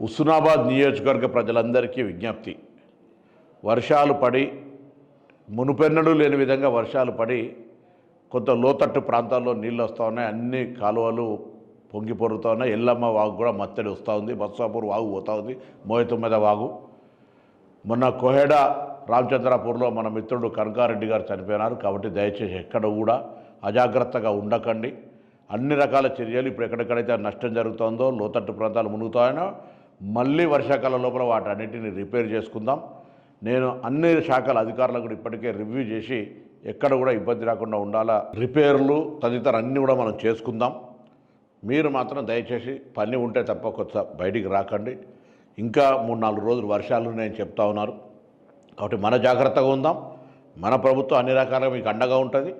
హుస్నాబాద్ నియోజకవర్గ ప్రజలందరికీ విజ్ఞప్తి. వర్షాలు పడి మునుపెన్నడూ లేని విధంగా వర్షాలు పడి కొంత లోతట్టు ప్రాంతాల్లో నీళ్ళు వస్తూ ఉన్నాయి. అన్ని కాలువలు పొంగి పొరుతూ ఉన్నాయి. ఎల్లమ్మ వాగు కూడా మత్తడి వస్తూ ఉంది. బత్సాపూర్ వాగు పోతూ ఉంది. మోయతుమ్మెద వాగు. మొన్న కోహెడ రామచంద్రాపూర్లో మన మిత్రుడు కనకారెడ్డి గారు చనిపోయినారు. కాబట్టి దయచేసి ఎక్కడ కూడా అజాగ్రత్తగా ఉండకండి. అన్ని రకాల చర్యలు ఇప్పుడు ఎక్కడెక్కడైతే నష్టం జరుగుతుందో, లోతట్టు ప్రాంతాలు మునుగుతాయనో, మళ్ళీ వర్షాకాలం లోపల వాటన్నిటిని రిపేర్ చేసుకుందాం. నేను అన్ని శాఖల అధికారులకు కూడా ఇప్పటికే రివ్యూ చేసి ఎక్కడ కూడా ఇబ్బంది రాకుండా ఉండాలా, రిపేర్లు తదితర అన్నీ కూడా మనం చేసుకుందాం. మీరు మాత్రం దయచేసి పని ఉంటే తప్ప కొత్త బయటికి రాకండి. ఇంకా 3-4 రోజులు వర్షాలు నేను చెప్తా ఉన్నారు. కాబట్టి మన జాగ్రత్తగా ఉందాం. మన ప్రభుత్వం అన్ని రకాలుగా మీకు అండగా ఉంటుంది.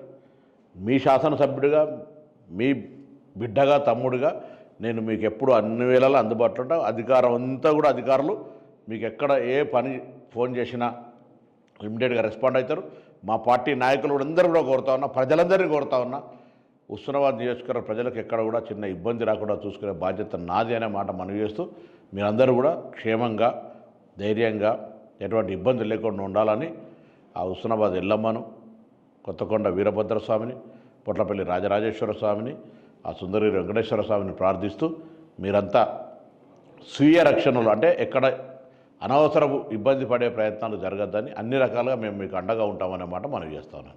మీ శాసనసభ్యుడిగా, మీ బిడ్డగా, తమ్ముడిగా నేను మీకు ఎప్పుడు అన్ని వేళలా అందుబాటులో ఉంటా. అధికారం అంతా కూడా అధికారులు మీకు ఎక్కడ ఏ పని ఫోన్ చేసినా ఇమ్మీడియట్గా రెస్పాండ్ అవుతారు. మా పార్టీ నాయకులు అందరూ కూడా కోరుతా ఉన్నా, ప్రజలందరినీ కోరుతా ఉన్నా, హుస్నాబాద్ నియోజకవర్గ ప్రజలకు ఎక్కడ కూడా చిన్న ఇబ్బంది రాకుండా చూసుకునే బాధ్యత నాది అనే మాట మనవి చేస్తూ, మీరందరూ కూడా క్షేమంగా, ధైర్యంగా, ఎటువంటి ఇబ్బంది లేకుండా ఉండాలని ఆ హుస్నాబాద్ ఎల్లమ్మను, కొత్తకొండ వీరభద్రస్వామిని, పొట్లపల్లి రాజరాజేశ్వర స్వామిని, ఆ సుందరి వెంకటేశ్వర స్వామిని ప్రార్థిస్తూ మీరంతా స్వీయ రక్షణలు, అంటే ఎక్కడ అనవసరపు ఇబ్బంది పడే ప్రయత్నాలు జరగద్దని అన్ని రకాలుగా మేము మీకు అండగా ఉంటామనే మాట మనవి చేస్తాను.